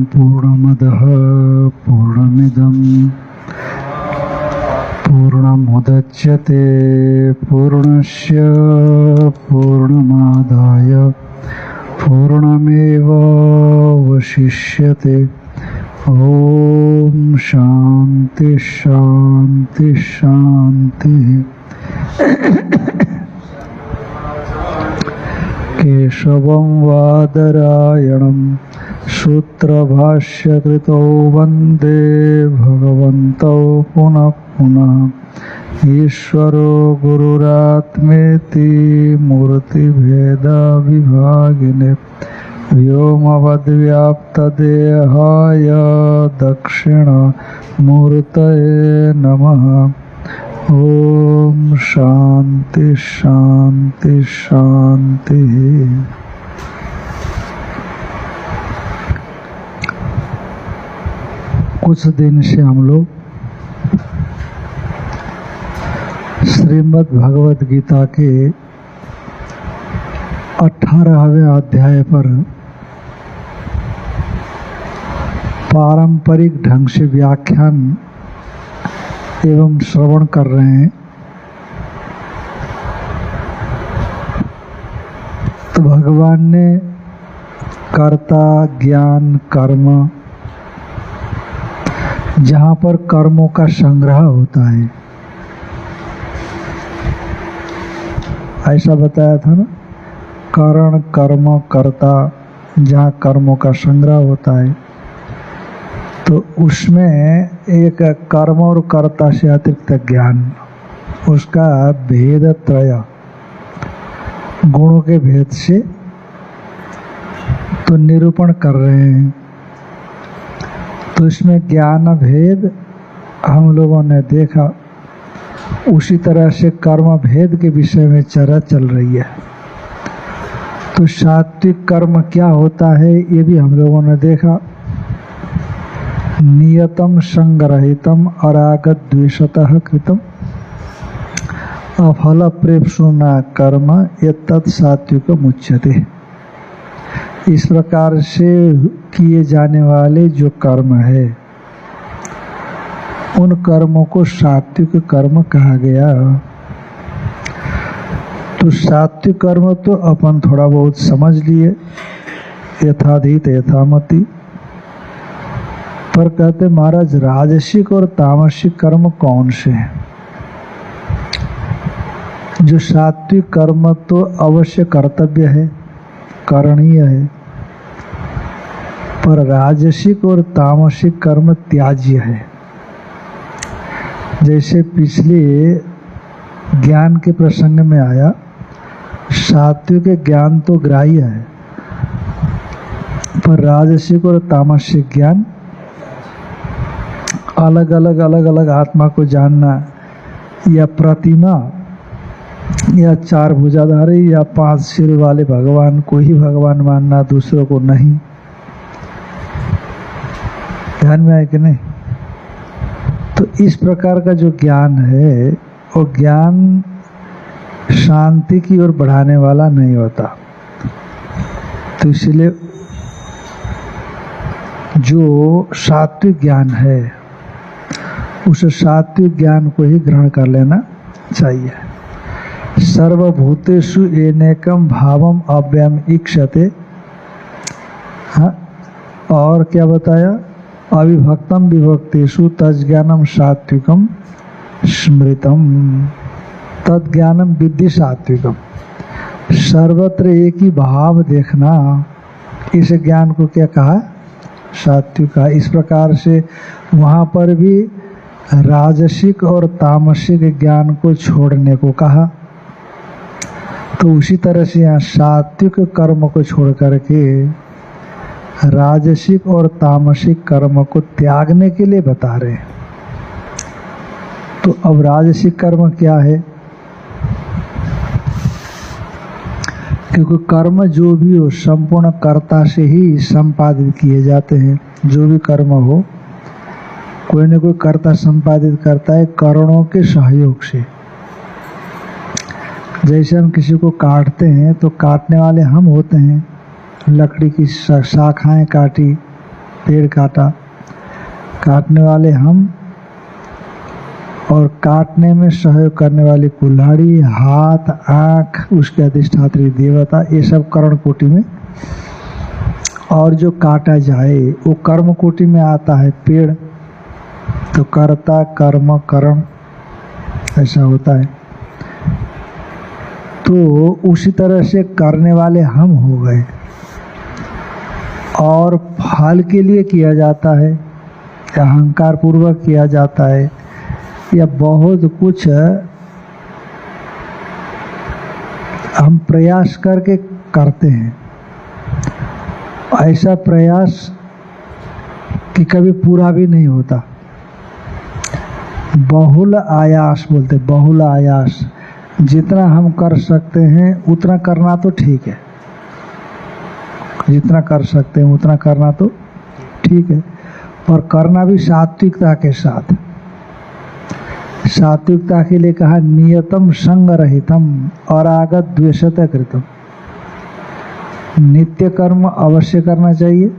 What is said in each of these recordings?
पूर्णमदः पूर्णमिदं पूर्णमुदच्यते पूर्णस्य पूर्णमादाय पूर्णमेवावशिष्यते। ओम शांति शांति शांति। केशवं वादरायणं सूत्रभाष्यकृतौ वन्दे भगवन्तौ पुनः पुनः। ईश्वरो गुरुरात्मेति मूर्तिभेदविभागिने व्योमवद्व्याप्तदेहाय दक्षिणामूर्तये नमः। ओम शांति शांति शांति। कुछ दिन से हम लोग श्रीमद् भगवद गीता के 18वें अध्याय पर पारंपरिक ढंग से व्याख्यान एवं श्रवण कर रहे हैं। तो भगवान ने कर्ता ज्ञान कर्म, जहाँ पर कर्मों का संग्रह होता है, ऐसा बताया था ना। करण कर्म कर्ता, जहाँ कर्मों का संग्रह होता है, तो उसमें एक कर्म और कर्ता से अतिरिक्त ज्ञान, उसका भेद त्रय, गुणों के भेद से तो निरूपण कर रहे हैं। तो इसमें ज्ञान भेद हम लोगों ने देखा। उसी तरह से कर्म भेद के विषय में चर्चा चल रही है। तो सात्विक कर्म क्या होता है ये भी हम लोगों ने देखा। नियतम संग्रहितम अरागत द्वेषतः कृतम अफल प्रेप्सुना कर्म एतत् सात्विकम् उच्यते। इस प्रकार से किए जाने वाले जो कर्म है, उन कर्मों को सात्विक कर्म कहा गया। तो सात्विक कर्म तो अपन थोड़ा बहुत समझ लिए, यथाधीत यथामति। पर कहते महाराज राजसिक और तामसिक कर्म कौन से हैं? जो सात्विक कर्म तो अवश्य कर्तव्य है, करणीय है, पर राजसिक और तामसिक कर्म त्याज्य है। जैसे पिछले ज्ञान के प्रसंग में आया, सात्विक ज्ञान तो ग्राह्य है, पर राजसिक और तामसिक ज्ञान अलग अलग आत्मा को जानना, या प्रतिमा, या चार भुजाधारी या 5 सिर वाले भगवान को ही भगवान मानना, दूसरों को नहीं। ध्यान में आए कि नहीं? तो इस प्रकार का जो ज्ञान है, वो ज्ञान शांति की ओर बढ़ाने वाला नहीं होता। तो इसलिए जो सात्विक ज्ञान है, उस सात्विक ज्ञान को ही ग्रहण कर लेना चाहिए। सर्वभूतेषु एनेकम भावम अव्ययम ईक्षते। हाँ, और क्या बताया? अविभक्तम विभक्तेषु तज्ज्ञानम सात्विकम स्मृतम तज्ज्ञानम विद्धि सात्विकम। सर्वत्र एक ही भाव देखना, इस ज्ञान को क्या कहा? सात्विक कहा। इस प्रकार से वहाँ पर भी राजसिक और तामसिक ज्ञान को छोड़ने को कहा। तो उसी तरह से यहाँ सात्विक कर्म को छोड़ करके राजसिक और तामसिक कर्म को त्यागने के लिए बता रहे हैं। तो अब राजसिक कर्म क्या है? क्योंकि कर्म जो भी हो संपूर्ण कर्ता से ही संपादित किए जाते हैं। जो भी कर्म हो, कोई न कोई कर्ता संपादित करता है करणों के सहयोग से। जैसे हम किसी को काटते हैं तो काटने वाले हम होते हैं। लकड़ी की शाखाएं काटी, पेड़ काटा, काटने वाले हम और काटने में सहयोग करने वाली कुल्हाड़ी, हाथ, आँख, उसके अधिष्ठात्री देवता, ये सब कर्ण कोटि में। और जो काटा जाए वो कर्म कोटि में आता है पेड़। तो कर्ता, कर्म, करण ऐसा होता है। तो उसी तरह से करने वाले हम हो गए। और फल के लिए किया जाता है, अहंकार पूर्वक किया जाता है, या बहुत कुछ हम प्रयास करके करते हैं। ऐसा प्रयास कि कभी पूरा भी नहीं होता। बहुल आयास बोलते, बहुल आयास। जितना हम कर सकते हैं उतना करना तो ठीक है, जितना कर सकते हैं उतना करना तो ठीक है, और करना भी सात्विकता के साथ। सात्विकता के लिए कहा नियतम संग रहितम और आगत द्वेषत कृतम। नित्य कर्म अवश्य करना चाहिए,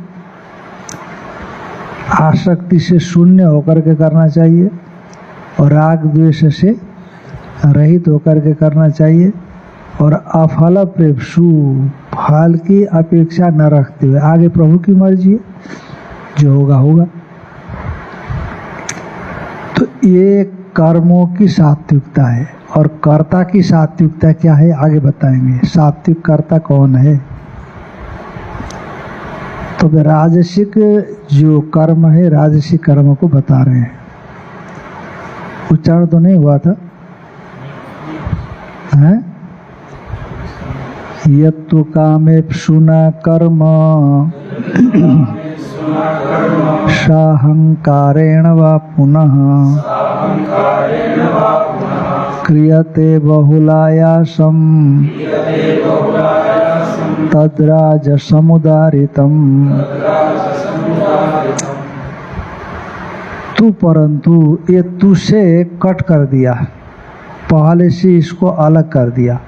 आसक्ति से शून्य होकर के करना चाहिए, और राग द्वेष से रहित होकर के करना चाहिए, और अफल प्रेप्सु, फल की अपेक्षा न रखते हुए। आगे प्रभु की मर्जी है, जो होगा होगा। तो ये कर्मों की सात्विकता है। और कर्ता की सात्विकता क्या है आगे बताएंगे। सात्विक कर्ता कौन है? तो राजसिक जो कर्म है, राजसिक कर्म को बता रहे हैं। उच्चारण तो नहीं हुआ था, हैं? यत्तु कामेप्सुना कर्म साहंकारेण वा पुनः क्रियते बहुलायासं तद्राजसमुदारितम्। तू परंतु ये तू से कट कर दिया, पहले से इसको अलग कर दिया।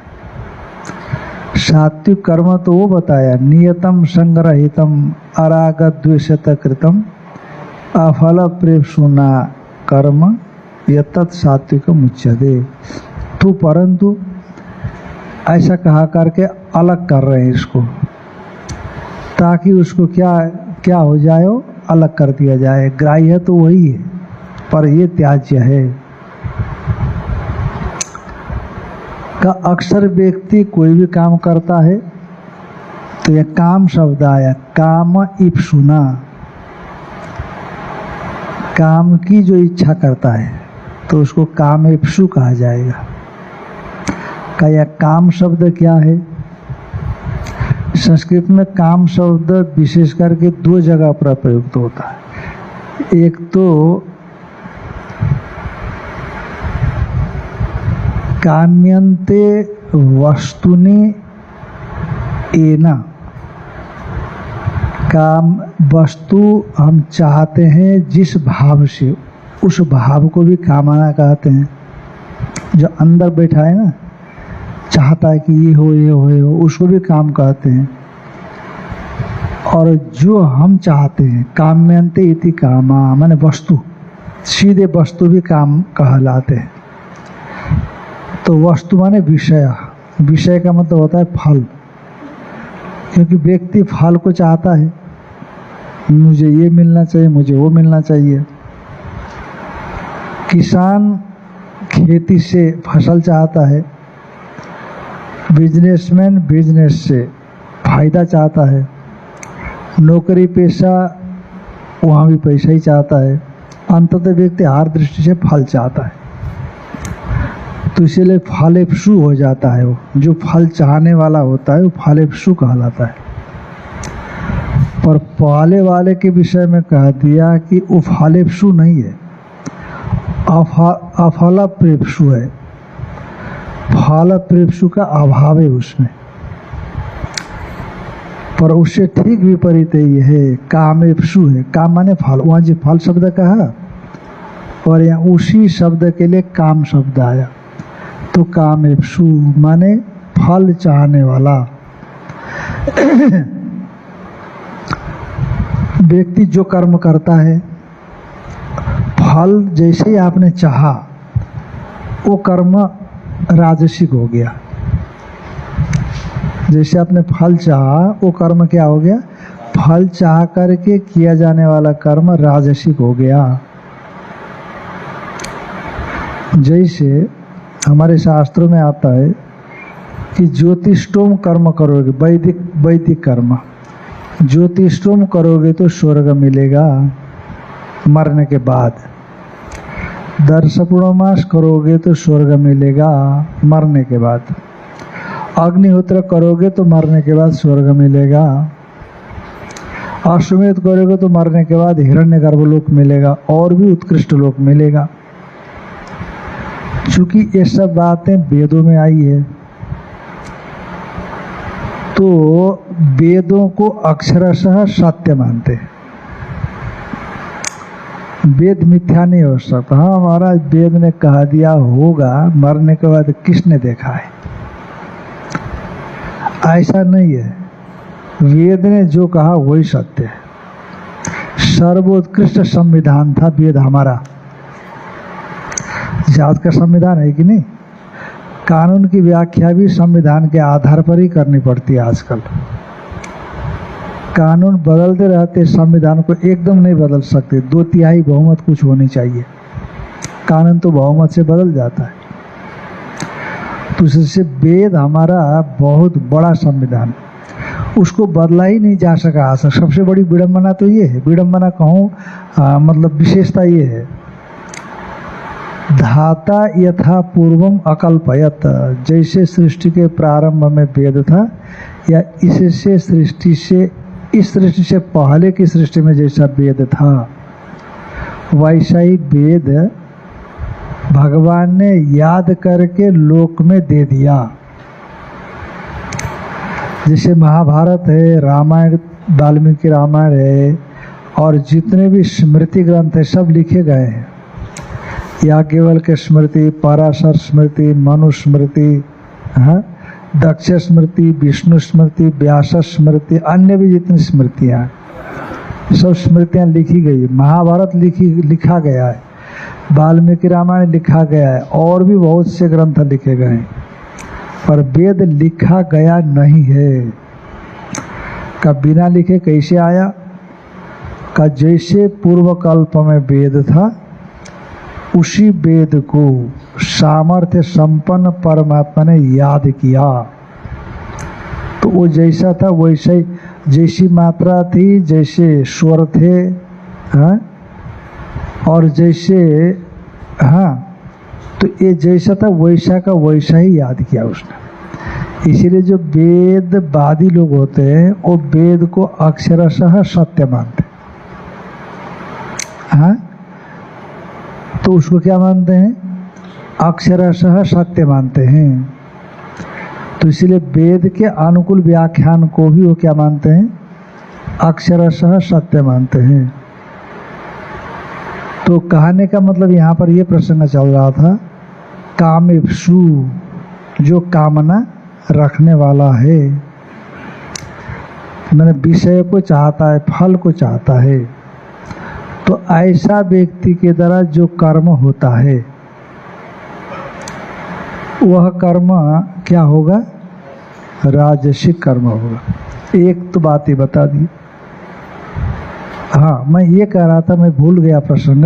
सात्विक कर्म तो वो बताया, नियतम संग्रहितम अरागत द्वेषत कृतम अफल प्रेप्सुना कर्म यत्तत् सात्विकम उच्यते। तू परंतु ऐसा कहा करके अलग कर रहे हैं इसको, ताकि उसको क्या क्या हो जाए, वो अलग कर दिया जाए। ग्राह्य तो वही है, पर ये त्याज्य है। का अक्सर व्यक्ति कोई भी काम करता है तो यह काम शब्द आया, काम इप्सुना, काम की जो इच्छा करता है तो उसको काम इप्सु कहा जाएगा। का यह काम शब्द क्या है? संस्कृत में काम शब्द विशेष करके दो जगह पर प्रयुक्त होता है। एक तो काम्यन्ते वस्तुनि एना, काम वस्तु हम चाहते हैं जिस भाव से, उस भाव को भी कामना कहते हैं। जो अंदर बैठा है ना, चाहता है कि ये हो ये हो ये हो, उसको भी काम कहते हैं। और जो हम चाहते हैं, काम्यन्ते इति कामा, माने वस्तु, सीधे वस्तु भी काम कहलाते हैं। तो वस्तु माने विषय, विषय का मतलब होता है फल, क्योंकि व्यक्ति फल को चाहता है, मुझे ये मिलना चाहिए, मुझे वो मिलना चाहिए। किसान खेती से फसल चाहता है, बिजनेसमैन बिजनेस से फायदा चाहता है, नौकरी पेशा वहाँ भी पैसा ही चाहता है। अंततः व्यक्ति हर दृष्टि से फल चाहता है, तो इसीलिए फलेप्सु हो जाता है। वो जो फल चाहने वाला होता है वो फलेप्सु कहलाता है। पर पाले वाले के विषय में कह दिया कि वो फलेप्सु नहीं है, अफल प्रेप्सु है। फल प्रेप्सु का अभाव है उसमें। पर उससे ठीक विपरीत ये है, कामेप्सु है। काम माने फल, वहाँ जी फल शब्द कहा और यहाँ उसी शब्द के लिए काम शब्द आया। तो कामेप्सु माने फल चाहने वाला। व्यक्ति जो कर्म करता है, फल जैसे ही आपने चाहा वो कर्म राजसिक हो गया। जैसे आपने फल चाहा वो कर्म क्या हो गया? फल चाह करके किया जाने वाला कर्म राजसिक हो गया। जैसे हमारे शास्त्रों में आता है कि ज्योतिष्टोम कर्म करोगे, वैदिक कर्म, ज्योतिष्टोम करोगे तो स्वर्ग मिलेगा मरने के बाद। दर्शपूर्णमास करोगे तो स्वर्ग मिलेगा मरने के बाद। अग्निहोत्र करोगे तो मरने के बाद स्वर्ग मिलेगा। अश्वमेध करोगे तो मरने के बाद हिरण्यगर्भ लोक मिलेगा और भी उत्कृष्ट लोक मिलेगा। चूंकि ये सब बातें वेदों में आई है तो वेदों को अक्षरशः सत्य मानते हैं। वेद मिथ्या नहीं हो सकता। हाँ महाराज वेद ने कहा दिया होगा, मरने के बाद किसने देखा है? ऐसा नहीं है। वेद ने जो कहा वही सत्य है। सर्वोत्कृष्ट संविधान था वेद हमारा। आज का संविधान है कि नहीं? कानून की व्याख्या भी संविधान के आधार पर ही करनी पड़ती है आजकल। कानून बदलते रहते, संविधान को एकदम नहीं बदल सकते। 2/3 बहुमत कुछ होनी चाहिए। कानून तो बहुमत से बदल जाता है। तो इससे वेद हमारा बहुत बड़ा संविधान, उसको बदला ही नहीं जा सका आज तक। सबसे बड़ी विडंबना तो ये है, विडंबना कहूँ मतलब विशेषता ये है, धाता यथा पूर्वम अकल्पयत। जैसे सृष्टि के प्रारंभ में वेद था, या इससे सृष्टि से, इस सृष्टि से पहले की सृष्टि में जैसा वेद था, वैसा ही वेद भगवान ने याद करके लोक में दे दिया। जैसे महाभारत है, रामायण, वाल्मीकि रामायण है, और जितने भी स्मृति ग्रंथ है सब लिखे गए हैं। याज्ञवल्क्य स्मृति, पराशर स्मृति, मनु स्मृति, दक्ष स्मृति, विष्णु स्मृति, व्यास स्मृति, अन्य भी जितनी स्मृतियाँ, सब स्मृतियाँ लिखी गई। महाभारत लिखा गया है, वाल्मीकि रामायण लिखा गया है, और भी बहुत से ग्रंथ लिखे गए हैं, पर वेद लिखा गया नहीं है। का बिना लिखे कैसे आया? का जैसे पूर्व कल्प में वेद था, उसी वेद को सामर्थ्य संपन्न परमात्मा ने याद किया, तो वो जैसा था वैसे ही, जैसी मात्रा थी, जैसे स्वर थे, और जैसे, तो ये जैसा था वैसा का वैसा ही याद किया उसने। इसीलिए जो वेदवादी लोग होते हैं वो वेद को अक्षरशः सत्य मानते हैं। तो उसको क्या मानते हैं? अक्षरशः सत्य मानते हैं। तो इसीलिए वेद के अनुकूल व्याख्यान को भी वो क्या मानते हैं? अक्षरशः सत्य मानते हैं। तो कहने का मतलब यहाँ पर ये प्रसंग चल रहा था, कामेप्सु, जो कामना रखने वाला है, मैंने विषय को चाहता है, फल को चाहता है, तो ऐसा व्यक्ति के द्वारा जो कर्म होता है वह कर्म क्या होगा? राजसिक कर्म होगा। एक तो बात ही बता दी। हाँ, मैं ये कह रहा था, मैं भूल गया प्रसंग।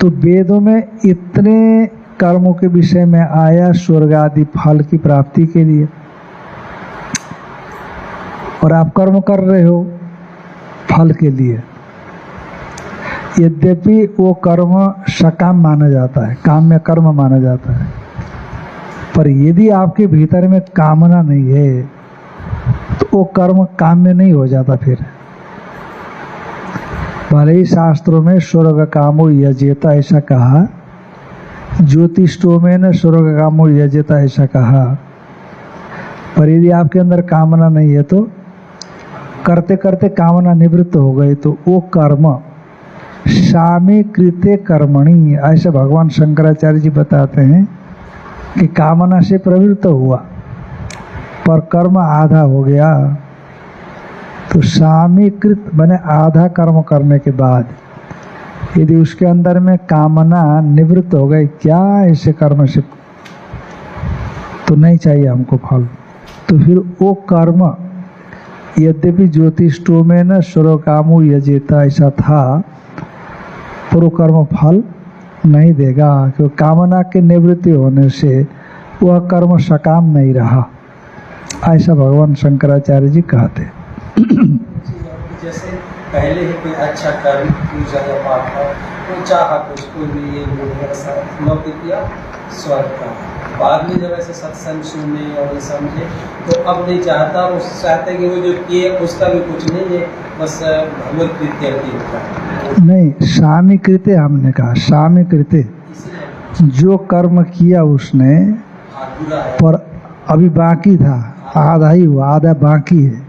तो वेदों में इतने कर्मों के विषय में आया स्वर्ग आदि फल की प्राप्ति के लिए, और आप कर्म कर रहे हो फल के लिए। यद्यपि वो कर्म सकाम माना जाता है, काम्य कर्म माना जाता है, पर यदि आपके भीतर में कामना नहीं है तो वो कर्म काम्य नहीं हो जाता। फिर भले ही शास्त्रों में स्वर्ग कामो यजेता ऐसा कहा, ज्योतिषों में न स्वर्ग कामो यजेता ऐसा कहा, पर यदि आपके अंदर कामना नहीं है तो करते करते कामना निवृत्त हो गई, तो वो कर्म सामी कृते कर्मणि, ऐसे भगवान शंकराचार्य जी बताते हैं कि कामना से प्रवृत्त हुआ पर कर्म आधा हो गया, तो सामीकृत बने आधा कर्म करने के बाद यदि उसके अंदर में कामना निवृत्त हो गई, क्या ऐसे कर्म से तो नहीं चाहिए हमको फल, तो फिर वो कर्म यद्यपि ज्योतिष्टो में न स्वरोकामो यजेता ऐसा था, पर वो कर्म फल नहीं देगा, क्योंकि कामना के निवृत्ति होने से वह कर्म सकाम नहीं रहा, ऐसा भगवान शंकराचार्य जी कहते। जैसे पहले ही कोई अच्छा कर्म पूजा या पाठ था, तो चाहा कुछ कोई भी ये लौकिक किया स्वर्ग का, बाद में जब ऐसे सत्संग सुने और समझे तो अब नहीं चाहता, वो चाहते कि वो जो किए उसका भी कुछ नहीं है, बस भगवत कृत्य होता है। नहीं, स्वामी कृत्य हमने कहा, स्वामी कृत्य जो कर्म किया उसने पर अभी बाकी था, आधा ही हुआ, आधा बाकी है,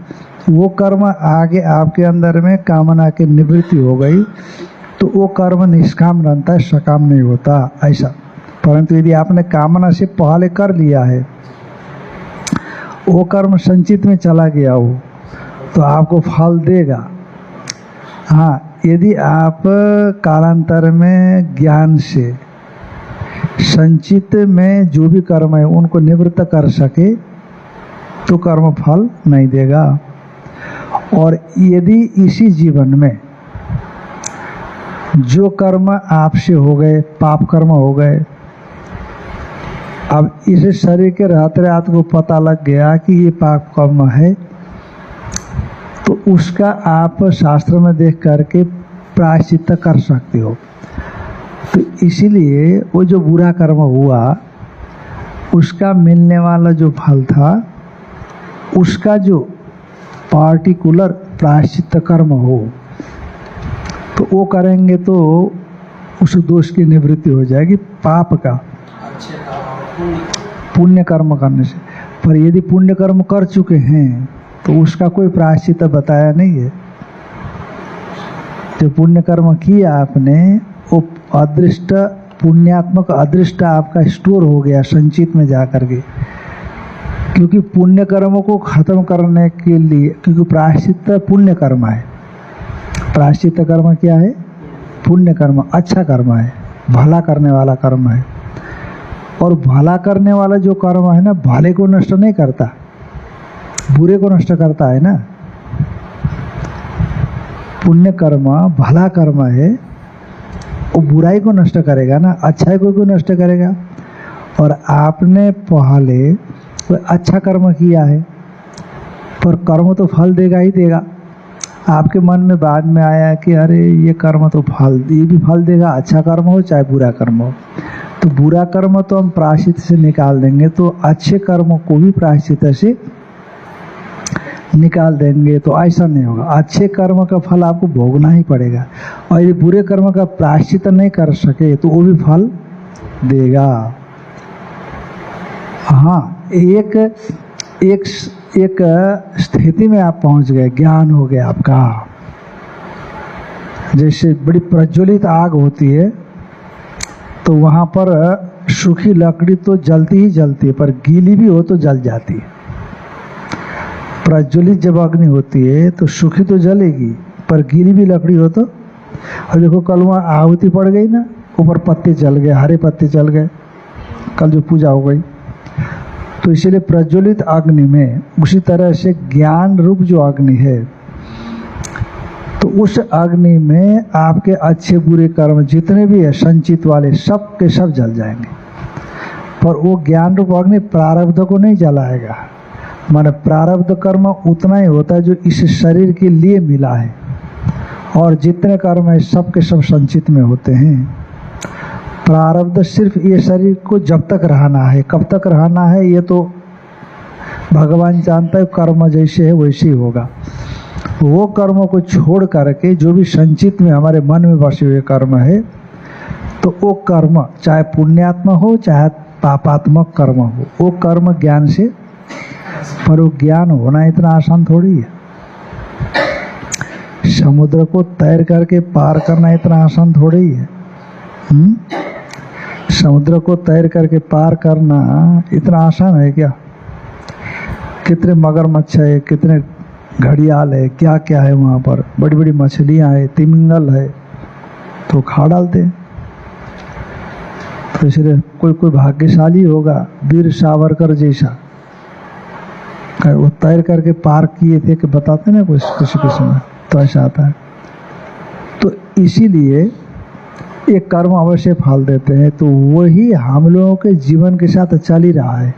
वो कर्म आगे आपके अंदर में कामना की निवृत्ति हो गई तो वो कर्म निष्काम रहता है, सकाम नहीं होता ऐसा। परंतु यदि आपने कामना से पहले कर लिया है, वो कर्म संचित में चला गया हो तो आपको फल देगा। हाँ, यदि आप कालांतर में ज्ञान से संचित में जो भी कर्म है उनको निवृत्त कर सके तो कर्म फल नहीं देगा। और यदि इसी जीवन में जो कर्म आपसे हो गए, पाप कर्म हो गए, अब इस शरीर के रहते रहते को पता लग गया कि ये पाप कर्म है, तो उसका आप शास्त्र में देख करके प्रायश्चित कर सकते हो। तो इसीलिए वो जो बुरा कर्म हुआ उसका मिलने वाला जो फल था उसका जो पार्टिकुलर प्रायश्चित कर्म हो तो वो करेंगे तो उस दोष की निवृत्ति हो जाएगी पाप का, पुण्य कर्म करने से। पर यदि पुण्य कर्म कर चुके हैं तो उसका कोई प्रायश्चित बताया नहीं है। जो पुण्य कर्म किया आपने वो अदृष्ट पुण्यात्मक अदृष्ट आपका स्टोर हो गया संचित में जा करके, क्योंकि पुण्य कर्मों को खत्म करने के लिए, क्योंकि प्रायश्चित पुण्य कर्म है, प्रायश्चित कर्म क्या है? पुण्य कर्म, अच्छा कर्म है, भला करने वाला कर्म है। और भला करने वाला जो कर्म है ना, भले को नष्ट नहीं करता, बुरे को नष्ट करता है ना। पुण्य कर्म भला कर्म है, वो बुराई को नष्ट करेगा ना, अच्छाई को नष्ट करेगा। और आपने पहले कोई अच्छा कर्म किया है, पर कर्म तो फल देगा ही देगा। आपके मन में बाद में आया कि अरे ये कर्म तो फल, ये भी फल देगा, अच्छा कर्म हो चाहे बुरा कर्म हो। तो बुरा कर्म तो हम प्रायश्चित से निकाल देंगे, तो अच्छे कर्म को भी प्रायश्चित से निकाल देंगे, तो ऐसा नहीं होगा। अच्छे कर्म का फल आपको भोगना ही पड़ेगा, और यदि बुरे कर्म का प्रायश्चित नहीं कर सके तो वो भी फल देगा। हाँ, एक स्थिति में आप पहुंच गए, ज्ञान हो गया आपका। जैसे बड़ी प्रज्वलित आग होती है तो वहाँ पर सूखी लकड़ी तो जलती ही जलती है, पर गीली भी हो तो जल जाती है। प्रज्वलित जब अग्नि होती है तो सूखी तो जलेगी, पर गीली भी लकड़ी हो तो, और देखो कल वहाँ आहुति पड़ गई ना, ऊपर पत्ते जल गए, हरे पत्ते जल गए, कल जो पूजा हो गई। तो इसीलिए प्रज्वलित अग्नि में उसी तरह से ज्ञान रूप जो अग्नि है, तो उस अग्नि में आपके अच्छे बुरे कर्म जितने भी है संचित वाले, सब के सब जल जाएंगे। पर वो ज्ञान रूप अग्नि प्रारब्ध को नहीं जलाएगा। माने प्रारब्ध कर्म उतना ही होता है जो इस शरीर के लिए मिला है, और जितने कर्म है सब के सब संचित में होते हैं। प्रारब्ध सिर्फ ये शरीर को जब तक रहना है, कब तक रहना है ये तो भगवान जानता है, कर्म जैसे है वैसे ही होगा। वो कर्मों को छोड़ करके जो भी संचित में हमारे मन में बसे हुए कर्म है, तो वो कर्म चाहे पुण्यात्मक हो चाहे पापात्मक कर्म हो, वो कर्म ज्ञान से, पर वो ज्ञान होना इतना आसान थोड़ी है। समुद्र को तैर करके पार करना इतना आसान थोड़ी है। समुद्र को तैर करके पार करना इतना आसान है क्या? कितने मगरमच्छ है, कितने घड़ियाल है, क्या क्या है वहाँ पर, बड़ी बड़ी मछलियाँ है, तिमिंगल है, तो खा डालते हैं। तो इसलिए कोई कोई भाग्यशाली होगा, वीर सावरकर जैसा, वो तैर करके पार किए थे कि बताते ना कुछ किसी किसी में, तो ऐसा आता है। तो इसीलिए ये कर्म अवश्य फल देते हैं। तो वही हम लोगों के जीवन के साथ चल ही रहा है।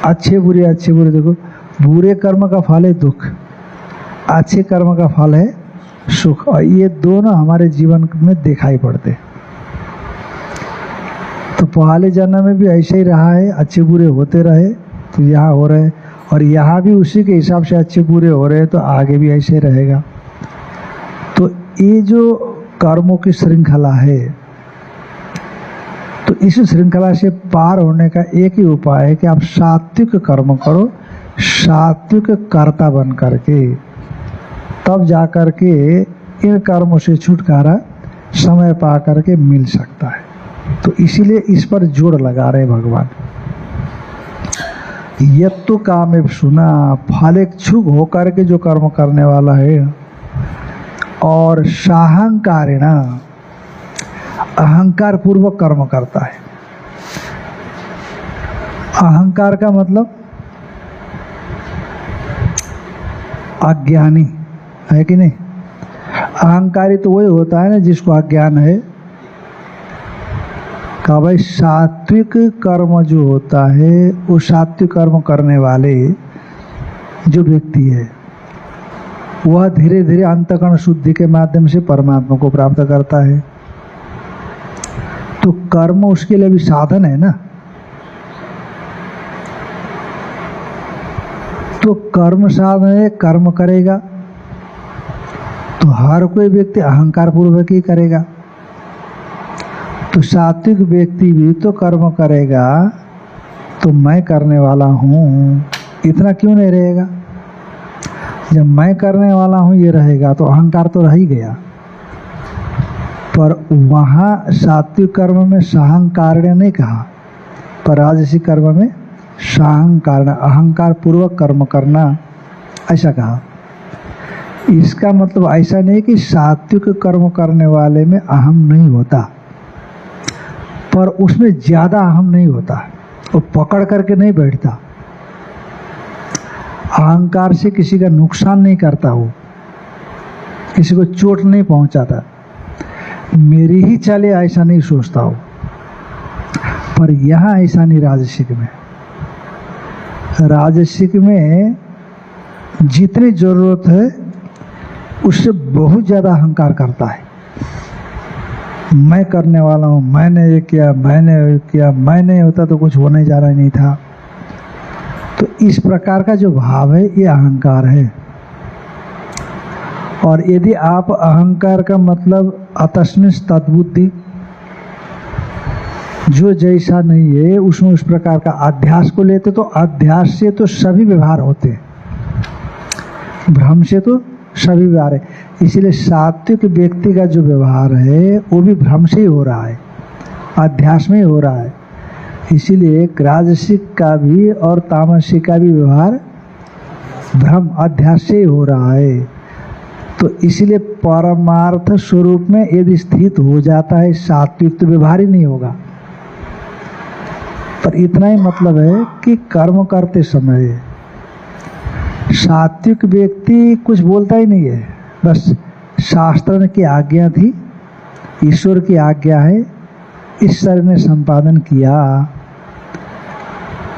अच्छे बुरे देखो, बुरे कर्म का फल है दुख, अच्छे कर्म का फल है सुख, और ये दोनों हमारे जीवन में दिखाई पड़ते हैं। तो पहले जन्म में भी ऐसे ही रहा है, अच्छे बुरे होते रहे तो यहाँ हो रहे, और यहाँ भी उसी के हिसाब से अच्छे बुरे हो रहे हैं, तो आगे भी ऐसे रहेगा। तो ये जो कर्मों की श्रृंखला है, तो इस श्रृंखला से पार होने का एक ही उपाय है कि आप सात्विक कर्म करो, सात्विक कर्ता बन करके, तब जा कर के इन कर्मों से छुटकारा समय पा करके मिल सकता है। तो इसीलिए इस पर जोर लगा रहे भगवान। यत्तु कामेव सुना, फलेच्छुक होकर के जो कर्म करने वाला है, और साहंकारिणा, अहंकार पूर्वक कर्म करता है। अहंकार का मतलब अज्ञानी है कि नहीं। अहंकारी तो वही होता है ना जिसको अज्ञान है। का भाई सात्विक कर्म जो होता है, वो सात्विक कर्म करने वाले जो व्यक्ति है, वह धीरे धीरे अंतःकरण शुद्धि के माध्यम से परमात्मा को प्राप्त करता है। तो कर्म उसके लिए भी साधन है ना। तो कर्म साधन है, कर्म करेगा तो हर कोई व्यक्ति अहंकार पूर्वक ही करेगा। तो सात्विक व्यक्ति भी तो कर्म करेगा, तो मैं करने वाला हूँ इतना क्यों नहीं रहेगा। जब मैं करने वाला हूँ ये रहेगा तो अहंकार तो रह ही गया। पर वहाँ सात्विक कर्म में साहंकार्य नहीं कहा, पर राजसिक कर्म में साहंकार्य, अहंकार पूर्वक कर्म करना ऐसा कहा। इसका मतलब ऐसा नहीं कि सात्विक कर्म करने वाले में अहम नहीं होता, पर उसमें ज़्यादा अहम नहीं होता, वो पकड़ करके नहीं बैठता, अहंकार से किसी का नुकसान नहीं करता, वो किसी को चोट नहीं पहुंचाता, मेरी ही चले ऐसा नहीं सोचता हो। पर यहाँ ऐसा नहीं। राजसिक में जितनी जरूरत है उससे बहुत ज़्यादा अहंकार करता है। मैं करने वाला हूँ, मैंने ये किया, मैंने ये किया, मैं नहीं होता तो कुछ होने जा रहा नहीं था। तो इस प्रकार का जो भाव है ये अहंकार है। और यदि आप अहंकार का मतलब अतस्मिन् तद्बुद्धि, जो जैसा नहीं है उसमें उस प्रकार का अध्यास को लेते, तो अध्यास से तो सभी व्यवहार होते हैं, भ्रम से तो सभी व्यवहार है। इसीलिए सात्विक व्यक्ति का जो व्यवहार है वो भी भ्रम से ही हो रहा है, अध्यास में ही हो रहा है। इसीलिए राजसिक का भी और तामसिक का भी व्यवहार भ्रम अध्यास से ही हो रहा है। तो इसलिए परमार्थ स्वरूप में यदि स्थित हो जाता है सात्विक, तो व्यवहार ही नहीं होगा। पर इतना ही मतलब है कि कर्म करते समय सात्विक व्यक्ति कुछ बोलता ही नहीं है, बस शास्त्र की आज्ञा थी, ईश्वर की आज्ञा है, ईश्वर ने संपादन किया,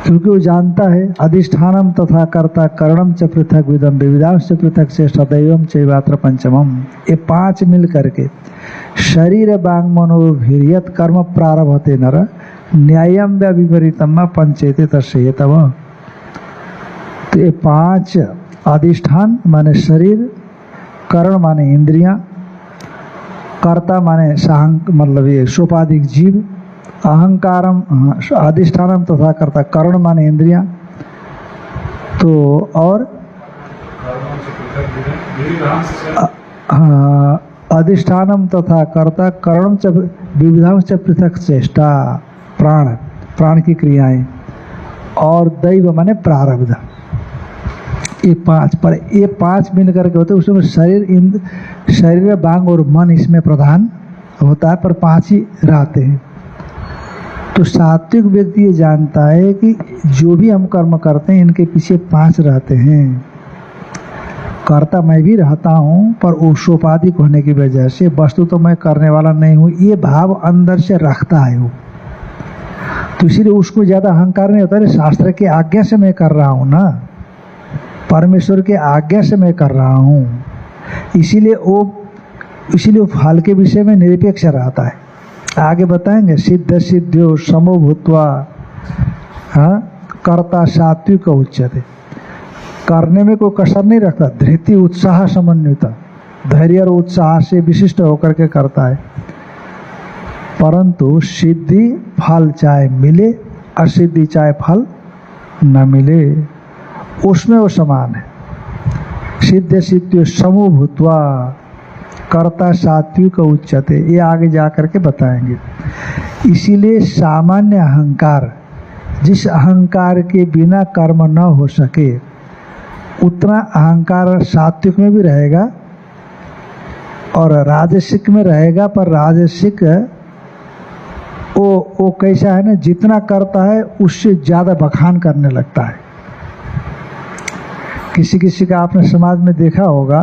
क्योंकि वो जानता है अधिष्ठानम तथा कर्ता करणम च पृथक विदम विविधांश पृथक से सदैवम चैवात्र पंचमम। ये पांच मिल करके शरीर वांग मनोभिर्यत कर्म प्रारभते नर न्यायम व्या विपरीतम पंचेते तस्य तव। तो ये पांच अधिष्ठान माने शरीर, करण माने इंद्रियां, कर्ता माने साहंक मतलब ये सोपाधिक जीव, अहंकारम अधिष्ठानम तथा कर्ता करण माने इंद्रियां, तो और अधिष्ठानम तथा कर्ता करणम च विविधांश च पृथक चेष्टा, प्राण, प्राण की क्रियाएं, और दैव माने प्रारब्ध। ये 5 पर ये 5 मिल करके होते हैं। उसमें शरीर बांग और मन इसमें प्रधान होता है, पर 5 ही रहते हैं। तो सात्विक व्यक्ति ये जानता है कि जो भी हम कर्म करते हैं इनके पीछे 5 रहते हैं। करता मैं भी रहता हूँ, पर ओषोपाधिक होने की वजह से वस्तु तो मैं करने वाला नहीं हूँ, ये भाव अंदर से रखता है वो। तो इसीलिए उसको ज़्यादा अहंकार नहीं होता है। शास्त्र की आज्ञा से मैं कर रहा हूँ ना, परमेश्वर की आज्ञा से मैं कर रहा हूँ, इसीलिए वो फल के विषय में निरपेक्ष रहता है। आगे बताएंगे, सिद्ध सिद्ध्यो समो भूत्वा, हाँ, कर्ता सात्विक उच्यते। करने में कोई कसर नहीं रखता, धृति उत्साह समन्विता, धैर्य और उत्साह से विशिष्ट होकर के करता है। परंतु सिद्धि फल चाहे मिले, असिद्धि चाहे फल न मिले, उसमें वो समान है। सिद्ध सिद्ध समो भूत्वा कर्ता सात्विक उच्यते, ये आगे जा करके बताएंगे। इसीलिए सामान्य अहंकार, जिस अहंकार के बिना कर्म न हो सके, उतना अहंकार सात्विक में भी रहेगा और राजसिक में रहेगा। पर राजसिक वो कैसा है ना, जितना करता है उससे ज़्यादा बखान करने लगता है। किसी किसी का आपने समाज में देखा होगा,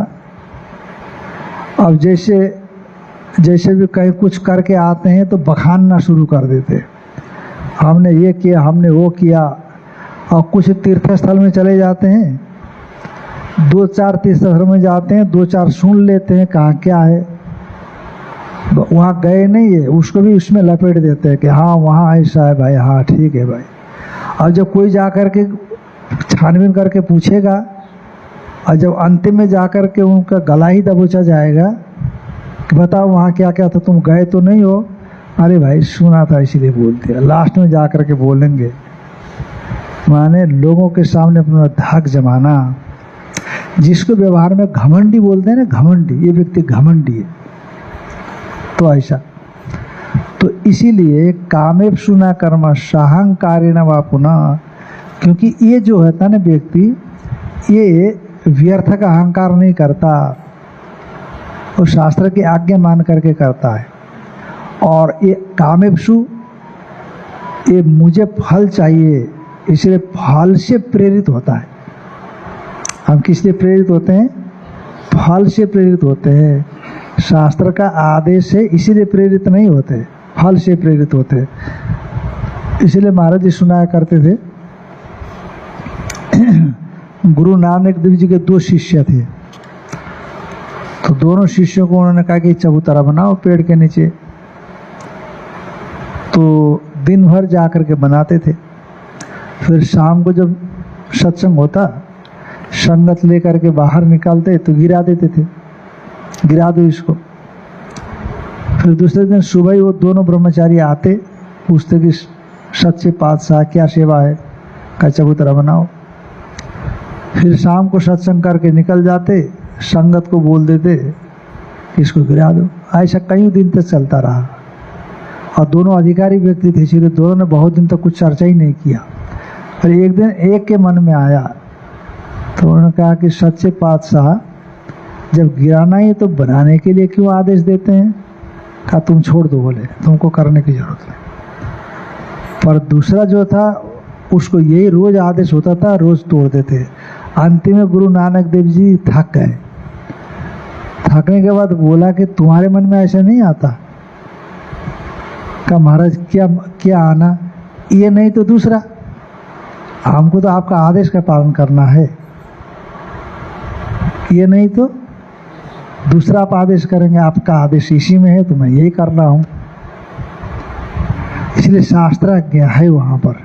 अब जैसे भी कहीं कुछ करके आते हैं तो बखानना शुरू कर देते, हमने ये किया, हमने वो किया। और कुछ तीर्थ स्थल में चले जाते हैं, 2-4 तीर्थ स्थल में जाते हैं, 2-4 सुन लेते हैं कहाँ क्या है, वहाँ गए नहीं है, उसको भी उसमें लपेट देते हैं कि हाँ वहाँ ऐसा है भाई, हाँ ठीक है भाई। और जब कोई जा कर के छानबीन करके पूछेगा, और जब अंतिम में जा कर के उनका गला ही दबोचा जाएगा कि बताओ वहाँ क्या क्या था, तुम गए तो नहीं हो, अरे भाई सुना था इसीलिए बोल दिया। लास्ट में जा कर के बोलेंगे, माने लोगों के सामने अपना धाक जमाना। जिसको व्यवहार में घमंडी बोलते हैं ना, घमंडी, ये व्यक्ति घमंडी है। तो ऐसा, तो इसीलिए कामेव सुना कर्म साहंकारेण वा पुनः, क्योंकि ये जो होता ना व्यक्ति, ये व्यर्थ का अहंकार नहीं करता, वो शास्त्र की आज्ञा मान करके करता है। और ये कामेप्सु, ये मुझे फल चाहिए, इसलिए फल से प्रेरित होता है। हम किस लिए प्रेरित होते हैं? फल से प्रेरित होते हैं। शास्त्र का आदेश है इसीलिए प्रेरित नहीं होते, फल से प्रेरित होते हैं। इसलिए महाराज जी सुनाया करते थे, गुरु नानक देव जी के 2 शिष्य थे, तो दोनों शिष्यों को उन्होंने कहा कि चबूतरा बनाओ पेड़ के नीचे। तो दिन भर जा कर के बनाते थे, फिर शाम को जब सत्संग होता, संगत लेकर के बाहर निकालते तो गिरा देते थे, गिरा दो इसको। फिर दूसरे दिन सुबह ही वो दोनों ब्रह्मचारी आते, पूछते कि सच्चे पातशाह क्या सेवा है, का चबूतरा बनाओ। फिर शाम को सत्संग करके निकल जाते, संगत को बोल देते कि इसको गिरा दो। ऐसा कई दिन तक चलता रहा, और दोनों अधिकारी व्यक्ति थे, इसलिए दोनों ने बहुत दिन तक कुछ चर्चा ही नहीं किया। फिर एक दिन एक के मन में आया, तो उन्होंने कहा कि सच्चे पातशाह, जब गिराना ही तो बनाने के लिए क्यों आदेश देते हैं? कहा तुम छोड़ दो, बोले तुमको करने की जरूरत नहीं। पर दूसरा जो था उसको यही रोज आदेश होता था, रोज तोड़ते थे। अंतिम में गुरु नानक देव जी थक गए। थकने के बाद बोला कि तुम्हारे मन में ऐसा नहीं आता? कहा महाराज क्या क्या आना, ये नहीं तो दूसरा, हमको तो आपका आदेश का पालन करना है, ये नहीं तो दूसरा आप आदेश करेंगे, आपका आदेश इसी में है तो मैं यही कर रहा हूँ। इसलिए शास्त्र आज्ञा है, वहाँ पर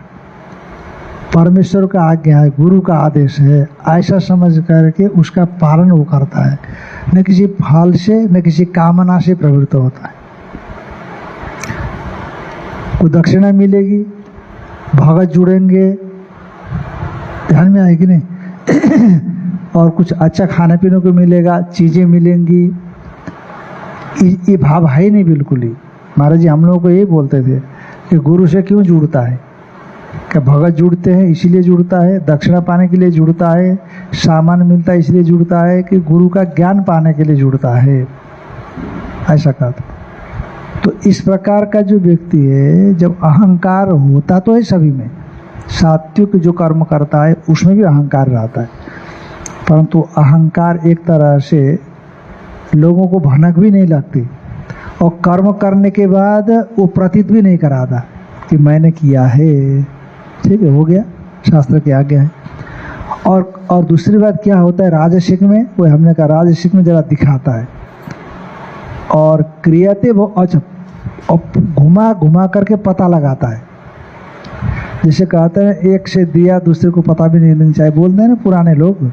परमेश्वर का आज्ञा है, गुरु का आदेश है, ऐसा समझ करके उसका पालन वो करता है। न किसी फल से न किसी कामना से प्रवृत्त होता है। कोई दक्षिणा मिलेगी, भगत जुड़ेंगे, ध्यान में आएगी नहीं और कुछ अच्छा खाने पीने को मिलेगा, चीज़ें मिलेंगी, ये भाव है ही नहीं बिल्कुल ही। महाराज जी हम लोगों को यही बोलते थे कि गुरु से क्यों जुड़ता है, क्या भगत जुड़ते हैं इसीलिए जुड़ता है, दक्षिणा पाने के लिए जुड़ता है, सामान मिलता है इसलिए जुड़ता है, कि गुरु का ज्ञान पाने के लिए जुड़ता है, ऐसा कहा था। तो इस प्रकार का जो व्यक्ति है, जब अहंकार होता तो है सभी में, सात्विक जो कर्म करता है उसमें भी अहंकार रहता है, परंतु अहंकार एक तरह से लोगों को भनक भी नहीं लगती, और कर्म करने के बाद वो प्रतीत भी नहीं कराता कि मैंने किया है। ठीक है, हो गया, शास्त्र की आज्ञा है। और दूसरी बात क्या होता है राजसिक में, वो हमने कहा राजसिक में जरा दिखाता है, और क्रियाते वो अच्छा और घुमा घुमा करके पता लगाता है। जैसे कहते हैं एक से दिया दूसरे को पता भी नहीं लगना चाहिए, बोलते हैं ना पुराने लोग,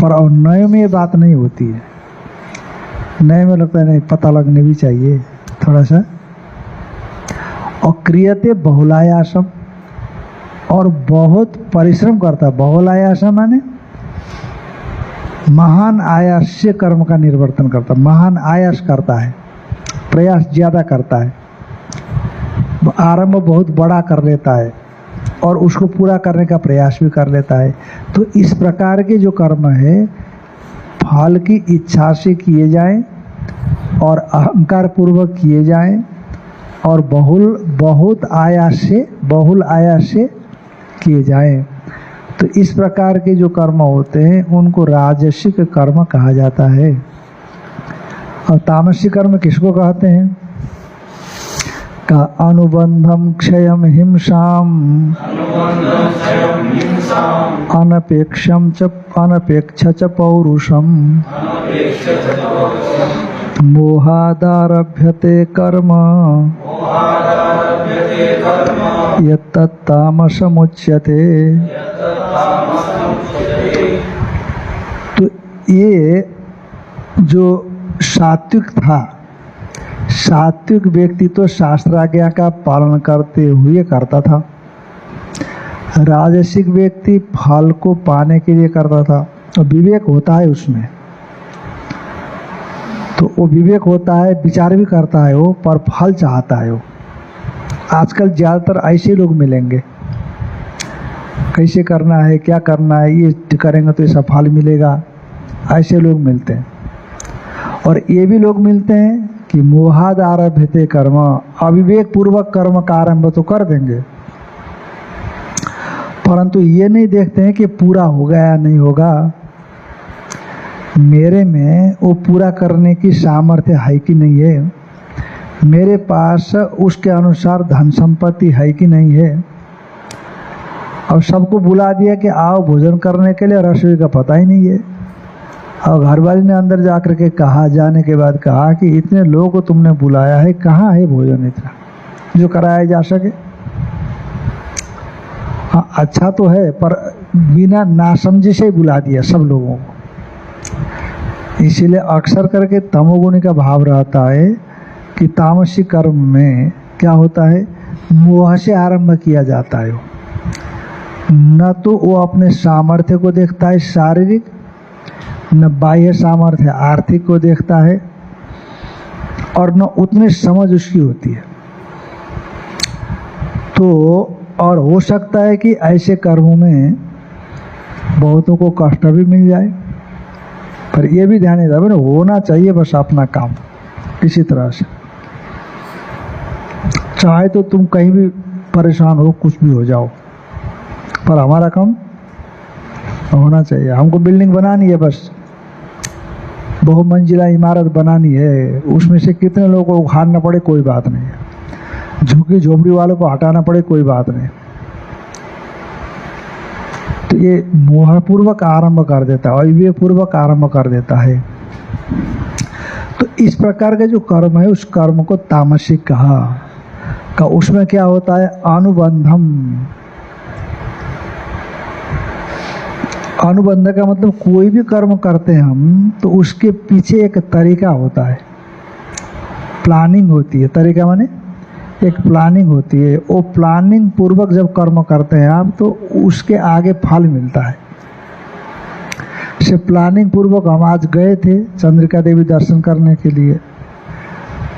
पर और नए में ये बात नहीं होती है। नए में लगता है नहीं पता लगने भी चाहिए थोड़ा सा। और क्रियते बहुलायासम, और बहुत परिश्रम करता है। बहुलायासम माने महान आयास से कर्म का निर्वर्तन करता है, महान आयास करता है, प्रयास ज़्यादा करता है, आरंभ बहुत बड़ा कर लेता है और उसको पूरा करने का प्रयास भी कर लेता है। तो इस प्रकार के जो कर्म है फल की इच्छा से किए जाएं और अहंकार पूर्वक किए जाएं और बहुल आयास से किए जाएं, तो इस प्रकार के जो कर्म होते हैं उनको राजसिक कर्म कहा जाता है। और तामसिक कर्म किसको कहते हैं? का अनुबंधम क्षयम हिंसाम अनपेक्ष च पौरुषम मोहादारभ्यते कर्म यत्तत्तामसमुच्यते। तो ये जो सात्विक था, सात्विक व्यक्ति तो शास्त्राज्ञा का पालन करते हुए करता था। राजसिक व्यक्ति फल को पाने के लिए करता था, और विवेक होता है उसमें, तो वो विवेक होता है, विचार भी करता है वो, पर फल चाहता है वो। आजकल ज़्यादातर ऐसे लोग मिलेंगे, कैसे करना है, क्या करना है, ये करेंगे तो ऐसा फल मिलेगा, ऐसे लोग मिलते हैं। और ये भी लोग मिलते हैं कि मोहाद आरभ्यते कर्म, अविवेक पूर्वक कर्म का आरंभ तो कर देंगे, परंतु ये नहीं देखते हैं कि पूरा होगा या नहीं होगा, मेरे में वो पूरा करने की सामर्थ्य है कि नहीं है, मेरे पास उसके अनुसार धन संपत्ति है कि नहीं है। और सबको बुला दिया कि आओ भोजन करने के लिए, रसोई का पता ही नहीं है। और घरवाली ने अंदर जाकर के कहा, जाने के बाद कहा कि इतने लोगों को तुमने बुलाया है, कहाँ है भोजन इतना जो कराया जा सके। हाँ अच्छा तो है, पर बिना नासमझी से ही बुला दिया सब लोगों को। इसीलिए अक्सर करके तमोगुणी का भाव रहता है कि तामसिक कर्म में क्या होता है, मोह से आरंभ किया जाता है। न तो वो अपने सामर्थ्य को देखता है शारीरिक, न बाह्य सामर्थ्य आर्थिक को देखता है, और न उतनी समझ उसकी होती है। तो और हो सकता है कि ऐसे कर्मों में बहुतों को कष्ट भी मिल जाए, पर ये भी ध्यान रहे ना, होना चाहिए बस अपना काम किसी तरह से। चाहे तो तुम कहीं भी परेशान हो, कुछ भी हो जाओ, पर हमारा काम होना चाहिए। हमको बिल्डिंग बनानी है, बस बहुमंजिला इमारत बनानी है, उसमें से कितने लोगों को उखाड़ना पड़े कोई बात नहीं है, झुग्गी झोपड़ी वालों को हटाना पड़े कोई बात नहीं। तो ये मोहपूर्वक आरंभ कर देता है, अविवेक पूर्वक आरंभ कर देता है। तो इस प्रकार का जो कर्म है उस कर्म को तामसिक कहा। का उसमें क्या होता है, अनुबंधम। अनुबंध का मतलब कोई भी कर्म करते हैं हम तो उसके पीछे एक तरीका होता है, प्लानिंग होती है। तरीका माने एक प्लानिंग होती है, वो प्लानिंग पूर्वक जब कर्म करते हैं आप तो उसके आगे फल मिलता है। से प्लानिंग पूर्वक हम आज गए थे चंद्रिका देवी दर्शन करने के लिए,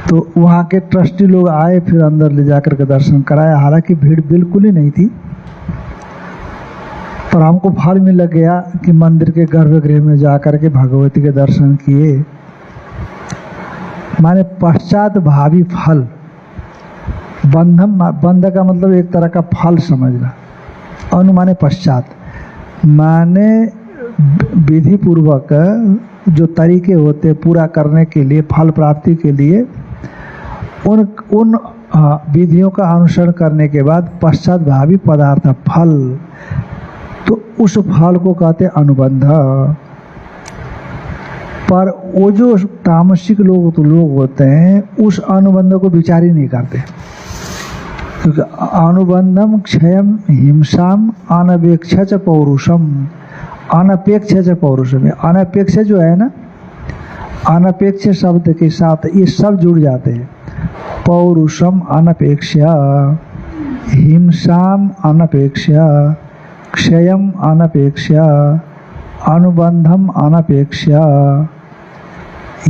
तो वहाँ के ट्रस्टी लोग आए, फिर अंदर ले जाकर के दर्शन कराया। हालांकि भीड़ बिल्कुल ही नहीं थी, पर हमको फल मिल गया कि मंदिर के गर्भगृह में जाकर के भगवती के दर्शन किए। माने पश्चात भावी फल, बंध का मतलब एक तरह का फल समझना। अनु माने पश्चात, माने विधि पूर्वक जो तरीके होते पूरा करने के लिए, फल प्राप्ति के लिए, उन विधियों का अनुसरण करने के बाद पश्चात भावी पदार्थ फल, तो उस फल को कहते अनुबंध। पर वो जो तामसिक लोग होते हैं उस अनुबंध को विचार ही नहीं करते, क्योंकि अनुबंधम क्षयम हिंसाम अनपेक्ष च पौरुषम, अनपेक्ष च पौरुषम। अनपेक्ष जो है ना, अनपेक्ष शब्द के साथ ये सब जुड़ जाते हैं। पौरुषम अनपेक्ष, हिंसाम अनपेक्ष, क्षयम अनपेक्ष, अनुबंधम अनपेक्ष,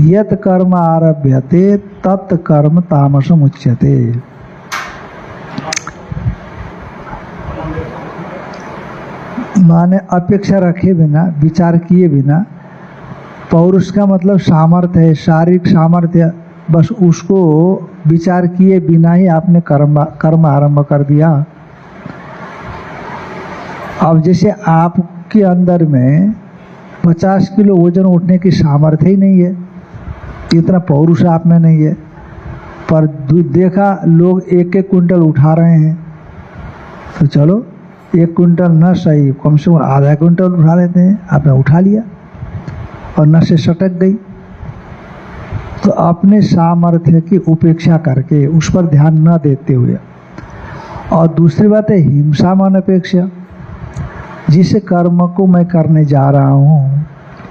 यत् कर्म आरभ्यते तत् कर्म तामसम उच्यते। माने अपेक्षा रखे बिना, विचार किए बिना। पौरुष का मतलब सामर्थ्य है, शारीरिक सामर्थ्य, बस उसको विचार किए बिना ही आपने कर्म आरंभ कर दिया। अब जैसे आपके अंदर में 50 किलो वजन उठने की सामर्थ्य ही नहीं है, इतना पौरुष आप में नहीं है, पर देखा लोग 1-1 कुंटल उठा रहे हैं, तो चलो 1 कुंटल न सही, कम से कम आधा कुंटल उठा लेते हैं। आपने उठा लिया और नस से सटक गई, तो अपने सामर्थ्य की उपेक्षा करके, उस पर ध्यान न देते हुए। और दूसरी बात है हिंसा अनपेक्षा, जिस कर्म को मैं करने जा रहा हूँ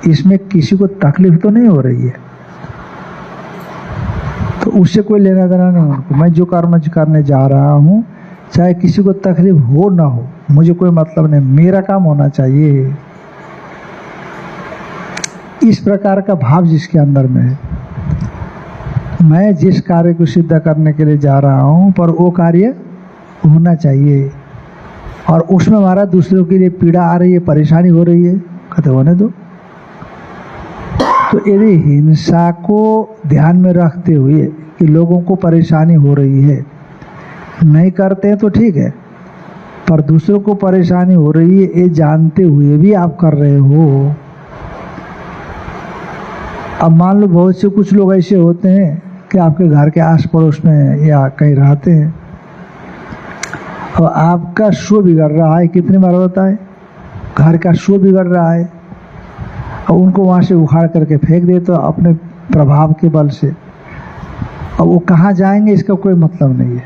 इसमें किसी को तकलीफ तो नहीं हो रही है, तो उससे कोई लेना देना नहीं उनको। मैं जो कर्म करने जा रहा हूँ चाहे किसी को तकलीफ हो ना हो, मुझे कोई मतलब नहीं, मेरा काम होना चाहिए। इस प्रकार का भाव जिसके अंदर में है, मैं जिस कार्य को सिद्ध करने के लिए जा रहा हूँ पर वो कार्य होना चाहिए, और उसमें हमारा दूसरों के लिए पीड़ा आ रही है, परेशानी हो रही है, कहते होने दो। तो यदि हिंसा को ध्यान में रखते हुए कि लोगों को परेशानी हो रही है, नहीं करते हैं तो ठीक है, पर दूसरों को परेशानी हो रही है ये जानते हुए भी आप कर रहे हो। अब मान लो बहुत से कुछ लोग ऐसे होते हैं कि आपके घर के आस पड़ोस में या कहीं रहते हैं और आपका शो बिगड़ रहा है, कितनी बार होता है, घर का शो बिगड़ रहा है और उनको वहाँ से उखाड़ करके फेंक दे तो अपने प्रभाव के बल से, अब वो कहाँ जाएंगे इसका कोई मतलब नहीं है,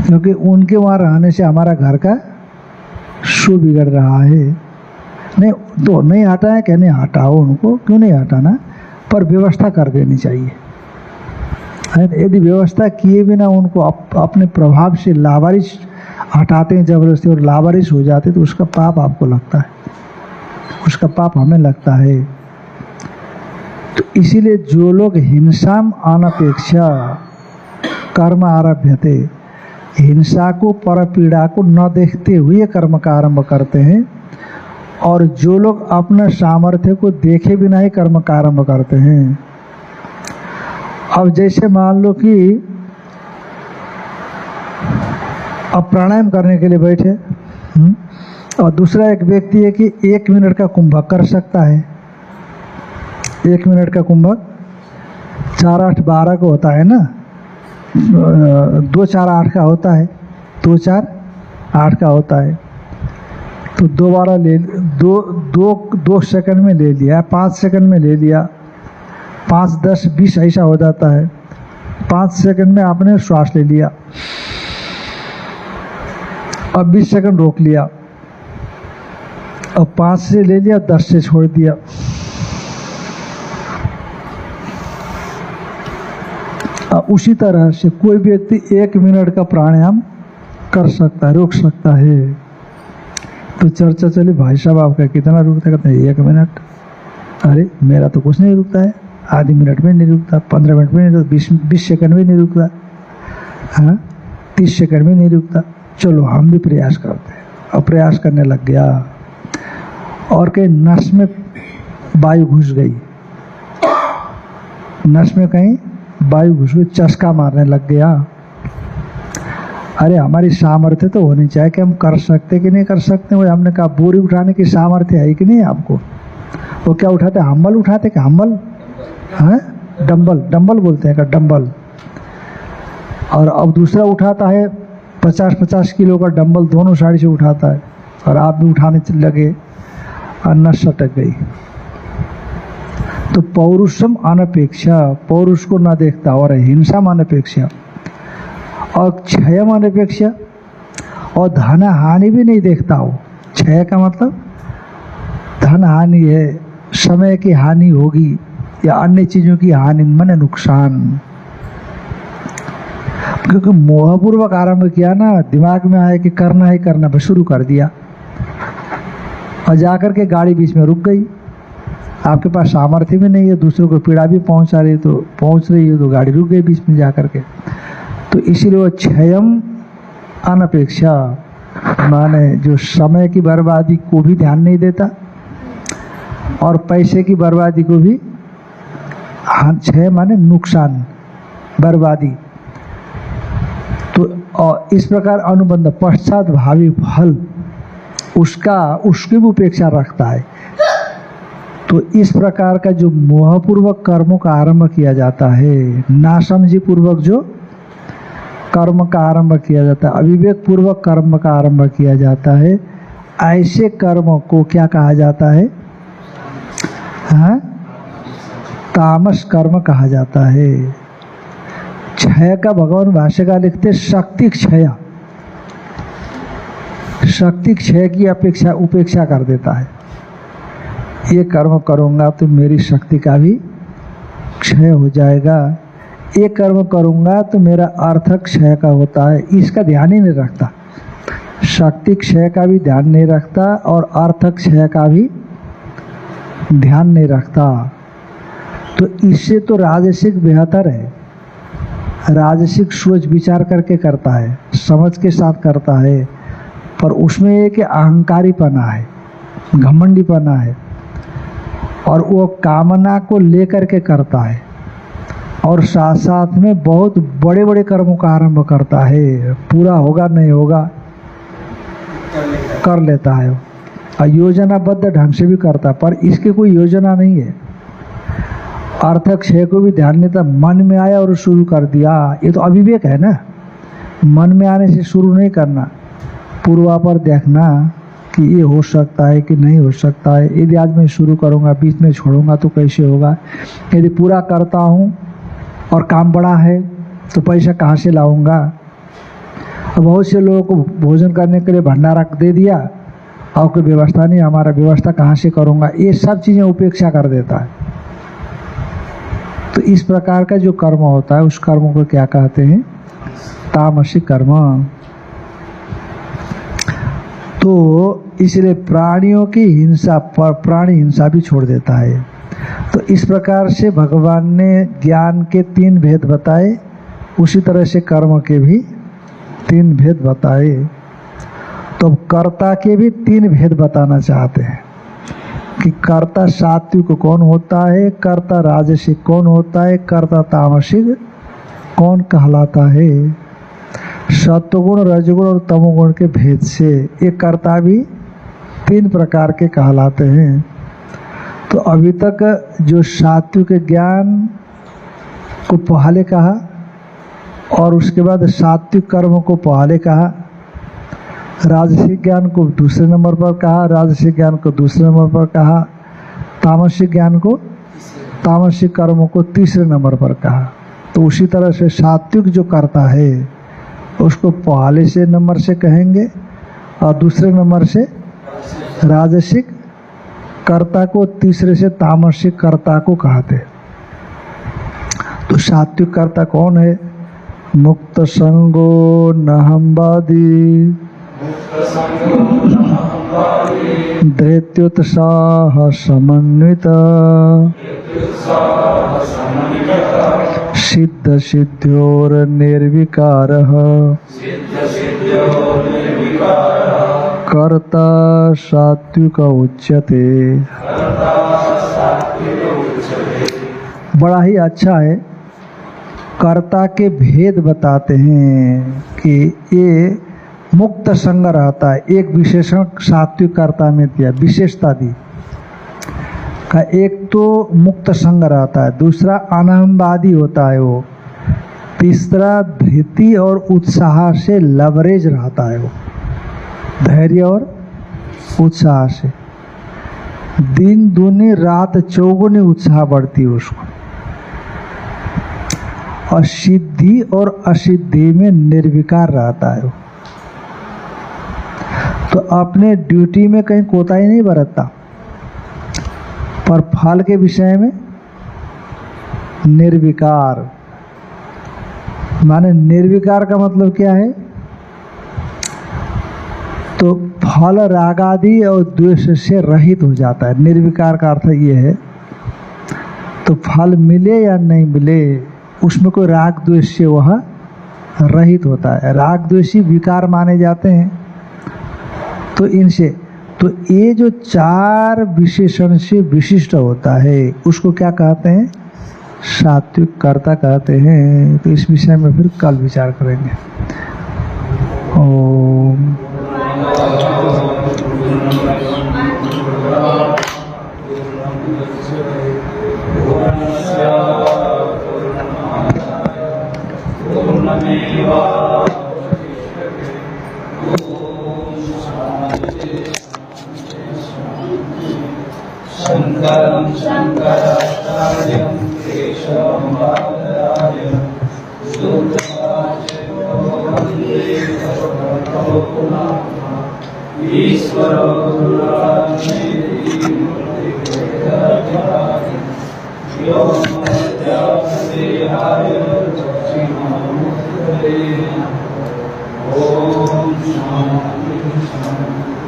क्योंकि उनके वहाँ रहने से हमारा घर का शो बिगड़ रहा है। नहीं तो नहीं हटाए, कहने हटाओ उनको, क्यों नहीं हटाना, पर व्यवस्था कर देनी चाहिए। यदि व्यवस्था किए बिना उनको अपने प्रभाव से लावारिश हटाते हैं जबरदस्ती और लावारिश हो जाते तो उसका पाप आपको लगता है, उसका पाप हमें लगता है। तो इसीलिए जो लोग हिंसाम अनपेक्षा कर्म आरभ्यते, हिंसा को पर पीड़ा को न देखते हुए कर्म का आरंभ करते हैं, और जो लोग अपने सामर्थ्य को देखे बिना ही कर्म का आरंभ करते हैं। अब जैसे मान लो कि अब प्राणायाम करने के लिए बैठे, और दूसरा एक व्यक्ति है कि 1 मिनट का कुंभक कर सकता है। 1 मिनट का कुंभक 4 8 12 को होता है ना, 2 4 8 का होता है, 2 4 8 का होता है, तो 2 बार ले, 2 सेकंड में ले लिया, 5 सेकंड में ले लिया, 5 10 20 ऐसा हो जाता है। 5 सेकंड में आपने श्वास ले लिया, अब 20 सेकंड रोक लिया, अब 5 से ले लिया, 10 से छोड़ दिया। अब उसी तरह से कोई व्यक्ति 1 मिनट का प्राणायाम कर सकता है, रोक सकता है। तो चर्चा चली, भाई साहब आपका कितना रुकता है, कहते हैं 1 मिनट। अरे मेरा तो कुछ नहीं रुकता है, आधे मिनट में नहीं रुकता, 15 मिनट में नहीं रुकता, 20 सेकंड में नहीं रुकता, हाँ 30 सेकंड में नहीं रुकता। चलो हम भी प्रयास करते हैं, और प्रयास करने लग गया और कहीं नस में वायु घुस गई, नस में कहीं वायु घुस गई, चस्का मारने लग गया। अरे हमारी सामर्थ्य तो होनी चाहिए कि हम कर सकते कि नहीं कर सकते। वो हमने कहा बोरी उठाने की सामर्थ्य है कि नहीं आपको? वो क्या उठाते, हम्बल उठाते क्या? हम्बल, हाँ डंबल, डंबल बोलते हैं क्या, डंबल। और अब दूसरा उठाता है 50-50 किलो का डंबल, दोनों साइड से उठाता है, और आप भी उठाने लगे और नस सटक गई। तो पौरुषम अनपेक्षा, पौरुष को ना देखता, और हिंसा अनपेक्षा, और क्षयम अनपेक्षा, और धन हानि भी नहीं देखता हो। क्षय का मतलब धन हानि है, समय की हानि होगी या अन्य चीजों की हानि, माने नुकसान। क्योंकि मोहपूर्वक आरंभ किया ना, दिमाग में आया कि करना ही करना, बस शुरू कर दिया, और जाकर के गाड़ी बीच में रुक गई। आपके पास सामर्थ्य भी नहीं है, दूसरों को पीड़ा भी पहुंच रही है, तो गाड़ी रुक गई बीच में जाकर के। तो इसीलिए वो क्षयम अनपेक्षा, माने जो समय की बर्बादी को भी ध्यान नहीं देता और पैसे की बर्बादी को भी, क्षय माने नुकसान, बर्बादी। तो और इस प्रकार अनुबंध, पश्चात भावी फल, उसकी भी उपेक्षा रखता है। तो इस प्रकार का जो मोहपूर्वक कर्मों का आरंभ किया जाता है, नासमझी पूर्वक जो कर्म का आरंभ किया जाता है, अविवेक पूर्वक कर्म का आरंभ किया जाता है, ऐसे कर्म को क्या कहा जाता है? हाँ, तामस कर्म कहा जाता है। क्षय का भगवान भाष्यकार लिखते शक्ति क्षय, शक्ति क्षय की उपेक्षा कर देता है। ये कर्म करूँगा तो मेरी शक्ति का भी क्षय हो जाएगा, ये कर्म करूँगा तो मेरा अर्थ क्षय का होता है, इसका ध्यान ही नहीं रखता। शक्ति क्षय का भी ध्यान नहीं रखता और अर्थ क्षय का भी ध्यान नहीं रखता। तो इससे तो राजसिक बेहतर है। राजसिक सोच विचार करके करता है, समझ के साथ करता है, पर उसमें एक अहंकारीपना है, घमंडीपना है, और वो कामना को लेकर के करता है, और साथ साथ में बहुत बड़े बड़े कर्मों का आरंभ करता है। पूरा होगा नहीं होगा कर लेता है, और योजनाबद्ध ढंग से भी करता, पर इसकी कोई योजना नहीं है। अर्थ क्षय को भी ध्यान नहीं था, मन में आया और शुरू कर दिया। ये तो अविवेक है ना, मन में आने से शुरू नहीं करना, पूर्वापर देखना कि ये हो सकता है कि नहीं हो सकता है। यदि आज मैं शुरू करूँगा बीच में छोड़ूंगा तो कैसे होगा, यदि पूरा करता हूँ और काम बड़ा है तो पैसा कहाँ से लाऊंगा। अब बहुत से लोगों को भोजन करने के लिए भंडारा दे दिया और कोई व्यवस्था नहीं, हमारा व्यवस्था कहाँ से करूँगा, ये सब चीज़ें उपेक्षा कर देता है। तो इस प्रकार का जो कर्म होता है उस कर्म को क्या कहते हैं? तामसिक कर्म। तो इसलिए प्राणियों की हिंसा पर प्राणी हिंसा भी छोड़ देता है। तो इस प्रकार से भगवान ने ज्ञान के 3 भेद बताए, उसी तरह से कर्म के भी 3 भेद बताए। तो कर्ता के भी 3 भेद बताना चाहते हैं कि कर्ता सात्विक कौन होता है, कर्ता राजसिक कौन होता है, कर्ता तामसिक कौन कहलाता है। सत्वगुण, रजगुण और तमोगुण के भेद से एक कर्ता भी 3 प्रकार के कहलाते हैं। तो अभी तक जो सात्विक ज्ञान को पहले कहा और उसके बाद सात्विक कर्म को पहले कहा, राजसिक ज्ञान को दूसरे नंबर पर कहा, राजसिक ज्ञान को दूसरे नंबर पर कहा, तामसिक ज्ञान को, तामसिक कर्मों को तीसरे नंबर पर कहा। तो उसी तरह से सात्विक जो करता है उसको पहले से नंबर से कहेंगे और दूसरे नंबर से राजसिक कर्ता को, तीसरे से तामसिक कर्ता को कहते। तो सात्विक कर्ता कौन है? मुक्त संगो नहंबादी धृत्युत्साह समन्वित सिद्ध सिद्ध्योर निर्विकारः कर्ता सात्विक उच्यते। बड़ा ही अच्छा है, कर्ता के भेद बताते हैं कि ये मुक्त संग रहता है। एक विशेषण सात्विक कर्ता में दिया, विशेषता दी का, एक तो मुक्त संग रहता है, दूसरा अनाहंवादी होता है वो, तीसरा धृति और उत्साह से लवरेज रहता है वो, धैर्य और उत्साह से दिन दूनी रात चौगुनी उत्साह बढ़ती है उसको, और सिद्धि और असिद्धि में निर्विकार रहता है वो। तो अपने ड्यूटी में कहीं कोताही नहीं बरतता, पर फल के विषय में निर्विकार। माने निर्विकार का मतलब क्या है? तो फल रागादि और द्वेष से रहित हो जाता है। निर्विकार का अर्थ ये है, तो फल मिले या नहीं मिले उसमें कोई राग द्वेष से वह रहित होता है। राग द्वेषी विकार माने जाते हैं। तो इनसे, तो ये जो चार विशेषण से विशिष्ट होता है उसको क्या कहते हैं? सात्विक कर्ता कहते हैं। तो इस विषय में फिर कल विचार करेंगे। ओम शंकरं शंकराचार्यं केशवं बादरायणं शुद्धवाचयो वन्दे भगवतो ईश्वरो गुरुरात्मेति मूर्तिभेदविभागि व्योमवद्व्याप्तदेहाय दक्षिणामूर्तये। ओम शांति शांति।